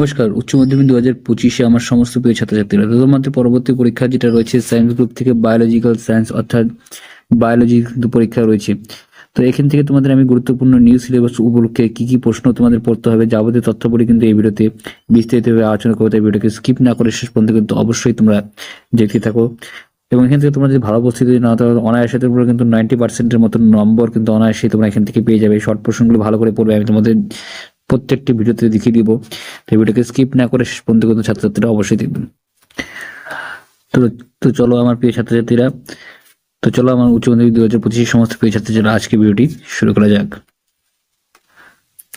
নমস্কার, উচ্চ মাধ্যমিক 2025-এ আমার সমস্ত প্রিয় ছাত্রছাত্রীরা, তোমাদের পরবর্তী পরীক্ষা যেটা রয়েছে সায়েন্স গ্রুপ থেকে বায়োলজিক্যাল সায়েন্স অর্থাৎ বায়োলজি কিন্তু পরীক্ষা রয়েছে। তো এখান থেকে তোমাদের আমি গুরুত্বপূর্ণ নিউ সিলেবাস উপলক্ষে কি কি প্রশ্ন তোমাদের পড়তে হবে যাবতীয় তথ্যবলি কিন্তু এই ভিডিওতে বিস্তারিতভাবে আলোচনা করতে। ভিডিওকে স্কিপ না করে শেষ পর্যন্ত কিন্তু অবশ্যই তোমরা দেখতে থাকো। এবং এখান থেকে তোমরা যদি ভালো প্রস্তুতি নাও তাহলে অনায়াসে তোমরা কিন্তু 90%-এর মতো নম্বর কিন্তু অনায়াসে তোমরা এখান থেকে পেয়ে যাবে। শর্ট প্রশ্নগুলো ভালো করে পড়বে, আমি তোমাদের প্রত্যেকটি ভিডিওতে দেখিয়ে দিব। তো ভিডিওকে স্কিপ না করে শেষ পর্যন্ত কিন্তু ছাত্রছাত্রীরা অবশ্যই দেখবেন। তো চলো আমার প্রিয় ছাত্রছাত্রীরা, আমার উচ্চ মাধ্যমিক 2025 সমস্ত প্রিয় ছাত্রছাত্রীরা আজকে ভিডিওটি শুরু করা যাক।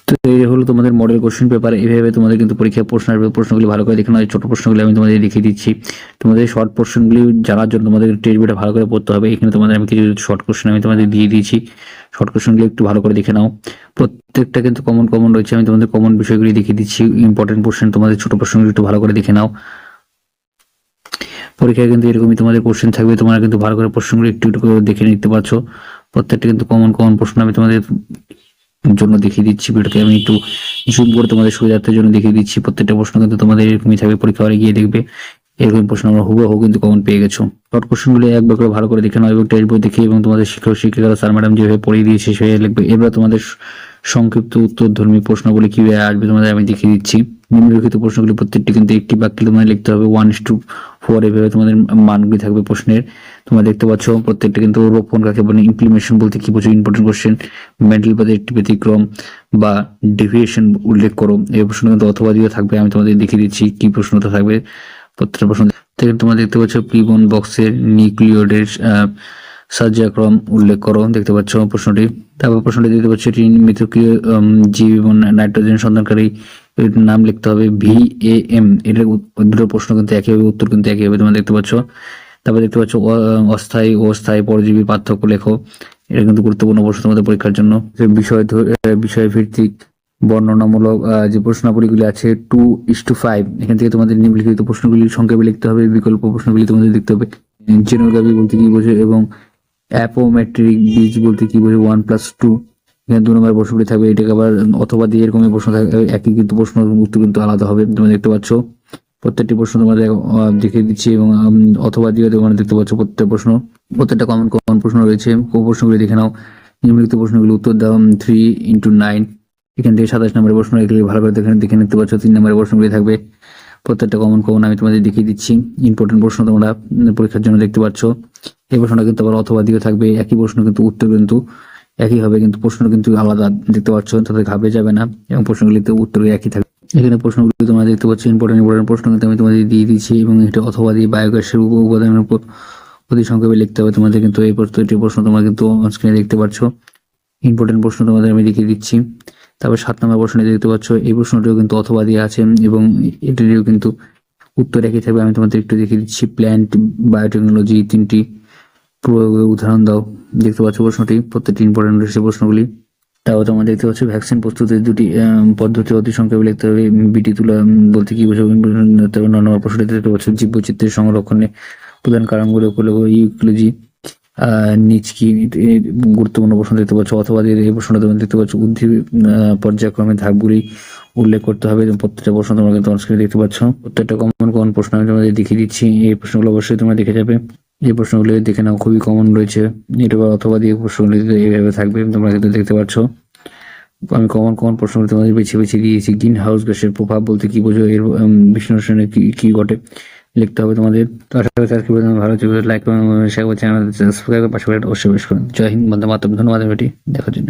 তো এই হলো তোমাদের মডেল কোশ্চেন পেপার। এইভাবে তোমাদের কিন্তু পরীক্ষায় প্রশ্ন আসবে। প্রশ্নগুলি ভালো করে দেখে নাও। ছোট প্রশ্নগুলি আমি তোমাদের দেখিয়ে দিচ্ছি। তোমাদের শর্ট প্রশ্নগুলি জানার জন্য তোমাদের টেক্সট বইটা ভালো করে পড়তে হবে। এখানে তোমাদের আমি কিছু শর্ট কোশ্চেন আমি তোমাদের দিয়ে দিয়েছি। শর্ট কোশ্চেনগুলি একটু ভালো করে দেখে নাও। প্রত্যেকটা কিন্তু কমন রয়েছে। আমি তোমাদের কমন বিষয়গুলি দেখিয়ে দিচ্ছি। ইম্পর্টেন্ট কোশ্চেন তোমাদের ছোট প্রশ্নগুলি একটু ভালো করে দেখে নাও। পরীক্ষায় কিন্তু এরকমই তোমাদের কোশ্চেন থাকবে। তোমরা কিন্তু ভালো করে প্রশ্নগুলো একটু একটু করে দেখে নিতে পারছো। প্রত্যেকটা কিন্তু কমন প্রশ্ন আমি তোমাদের জন্য দেখিয়ে দিচ্ছি। ভিডিওকে আমি একটু জুম করে তোমাদের সুবিধার্থের জন্য দেখিয়ে দিচ্ছি। প্রত্যেকটা প্রশ্ন কিন্তু তোমাদের এরকমই থাকবে। পরীক্ষা হলে গিয়ে দেখবে এরকম প্রশ্ন আমরা হুবহু কিন্তু কমন পেয়ে গেছো। শর্ট কোশ্চেনগুলো একবার করে ভালো করে দেখে নাও এবং টেক্সট বই দেখে এবং তোমাদের শিক্ষিকারা স্যার ম্যাডাম যেভাবে পড়িয়ে দিয়েছে সেভাবে লিখবে। এবার তোমাদের সংক্ষিপ্ত উত্তরধর্মী প্রশ্নগুলি কিভাবে আসবে তোমাদের আমি দেখিয়ে দিচ্ছি। নিম্নলিখিত প্রশ্নগুলি প্রত্যেকটি কিন্তু একটি বাক্যে তোমাদের লিখতে হবে। 1:4 এভাবে তোমাদের মানগুলি থাকবে প্রশ্নের। তোমরা দেখতে পাচ্ছ প্রত্যেকটা কিন্তু রোপণ কাকে বলে, ইমপ্লিমেশন বলতে কি বোঝো, ইম্পর্টেন্ট কোশ্চেন, মেন্টাল পদে একটি ব্যতিক্রম বা ডেভিয়েশন উল্লেখ করো। এই প্রশ্ন কিন্তু অথবা দিয়ে থাকবে। আমি তোমাদের দেখিয়ে দিচ্ছি কি প্রশ্নটা থাকবে। প্রত্যেকটা প্রশ্ন থেকে তোমরা দেখতে পাচ্ছ প্রিবন বক্সের নিউক্লিওডের সাহায্যক্রম উল্লেখ করো। দেখতে পাচ্ছ প্রশ্নটি। তারপর প্রশ্নটি দেখতে পাচ্ছ এটি মিথস্ক্রিয় জীব এবং নাইট্রোজেন সন্ধানকারী নাম লিখতে হবে। VAM এর দুটো প্রশ্ন কিন্তু একই হবে, উত্তর কিন্তু একই হবে। তোমরা দেখতে পাচ্ছ। তারপর দেখতে পাচ্ছ অস্থায়ী ও স্থায়ী পরজীবী পার্থক্য লেখো। এটা কিন্তু গুরুত্বপূর্ণ প্রশ্ন তোমাদের পরীক্ষার জন্য। বিষয় ভিত্তিক বর্ণনামূলক যে প্রশ্নাবলীগুলি আছে 2:5, এখান থেকে তোমাদের নিম্নলিখিত প্রশ্নগুলি সংক্ষেপে লিখতে হবে। বিকল্প প্রশ্নগুলি তোমাদের দেখতে হবে। জেনোগ্রাফি বলতে কি বোঝো এবং অ্যাপোমেট্রিক বীজ বলতে কি বোঝো 1+2। এখানে 2 নম্বর প্রশ্নগুলি থাকবে। এটাকে আবার অথবা দিয়ে এরকমই প্রশ্ন থাকবে, একই কিন্তু প্রশ্ন উত্তর কিন্তু আলাদা হবে। তোমরা দেখতে পাচ্ছ প্রত্যেকটি প্রশ্ন তোমাদের দেখিয়ে দিচ্ছি এবং অথবা দিয়ে তোমরা দেখতে পাচ্ছ প্রত্যেকটা কমন প্রশ্ন রয়েছে। প্রশ্নগুলি দেখে নাও। নিম্নলিখিত প্রশ্নগুলি উত্তর দাও। 3x9, এখান থেকে 27 নম্বরের প্রশ্ন এগুলি ভালো করে দেখে নিতে পারছো। 3 নম্বরের প্রশ্নগুলি থাকবে। প্রত্যেকটা কমন আমি তোমাদের দেখিয়ে দিচ্ছি। ইম্পর্টেন্ট প্রশ্ন তোমরা পরীক্ষার জন্য দেখতে পাচ্ছ। এই প্রশ্নটা কিন্তু আবার অথবা দিয়ে থাকবে। একই প্রশ্ন কিন্তু উত্তর কিন্তু একই হবে, কিন্তু প্রশ্ন কিন্তু আলাদা দেখতে পাচ্ছ। তাদের ঘাবড়ে যাবে না এবং প্রশ্নগুলিতে উত্তর একই থাকবে। এখানে প্রশ্নগুলি তোমরা দেখতে পাচ্ছ। ইম্পর্টেন্ট প্রশ্ন কিন্তু আমি তোমাদের দিয়ে দিচ্ছি এবং এটা অথবা দিয়ে বায়োগ্যাসের উপাদানের উপর অতি সংক্ষেপে লিখতে হবে তোমাদের। কিন্তু এই প্রশ্ন তোমরা কিন্তু স্ক্রিনে দেখতে পাচ্ছ। ইম্পর্টেন্ট প্রশ্ন তোমাদের আমি দেখিয়ে দিচ্ছি। তারপর 7 নম্বর প্রশ্নে দেখতে পাচ্ছ এই প্রশ্নটিও কিন্তু অথবা দিয়ে আছে এবং এটিরও কিন্তু উত্তর একই থাকবে। আমি তোমাদের একটু দেখিয়ে দিচ্ছি। প্ল্যান্ট বায়োটেকনোলজি 3টি প্রয়োগের উদাহরণ দাও। দেখতে পাচ্ছ প্রশ্নটি। প্রত্যেকটি ইম্পর্টেন্ট রয়েছে প্রশ্নগুলি। তাও তোমরা দেখতে পাচ্ছ ভ্যাকসিন প্রস্তুতির 2টি পদ্ধতি অতি সংক্ষেপে লিখতে হবে। বিটি তুলা বলতে কি বোঝো। 9 নম্বর প্রশ্নটি দেখতে পাচ্ছ জীববৈচিত্র্যের সংরক্ষণে প্রধান কারণগুলো ইকোলজি নিচ কি, গুরুত্বপূর্ণ প্রশ্ন দেখতে পাচ্ছ। অথবা এই প্রশ্নটা তোমরা দেখতে পাচ্ছ উদ্ভিদ পর্যায়ক্রমে ধাপগুলি উল্লেখ করতে হবে। প্রত্যেকটা প্রশ্ন তোমরা কিন্তু স্ক্রিনে দেখতে পাচ্ছ। প্রত্যেকটা কমন প্রশ্ন আমি তোমাদের দেখিয়ে দিচ্ছি। এই প্রশ্নগুলো অবশ্যই তোমরা দেখে যাবে। এই প্রশ্নগুলো দেখে নাও, খুবই কমন রয়েছে। এটা অথবা দিয়ে প্রশ্নগুলি এইভাবে থাকবে, তোমরা কিন্তু দেখতে পাচ্ছ। আমি কমন প্রশ্নগুলো তোমাদের বেছে দিয়েছি। গ্রিন হাউস গ্যাসের প্রভাব বলতে কি বোঝো, এর বিশ্লেষণে কি ঘটে লিখতে হবে তোমাদের। তো আশা করি আজকে ভালো লাগবে। লাইক করুন, শেয়ার করুন, চ্যানেল সাবস্ক্রাইব করে পাশে অবশ্যই বেশ করুন। জয় হিন্দ, বন্দে মাতরম। ধন্যবাদ ভিডিওটি দেখার জন্য।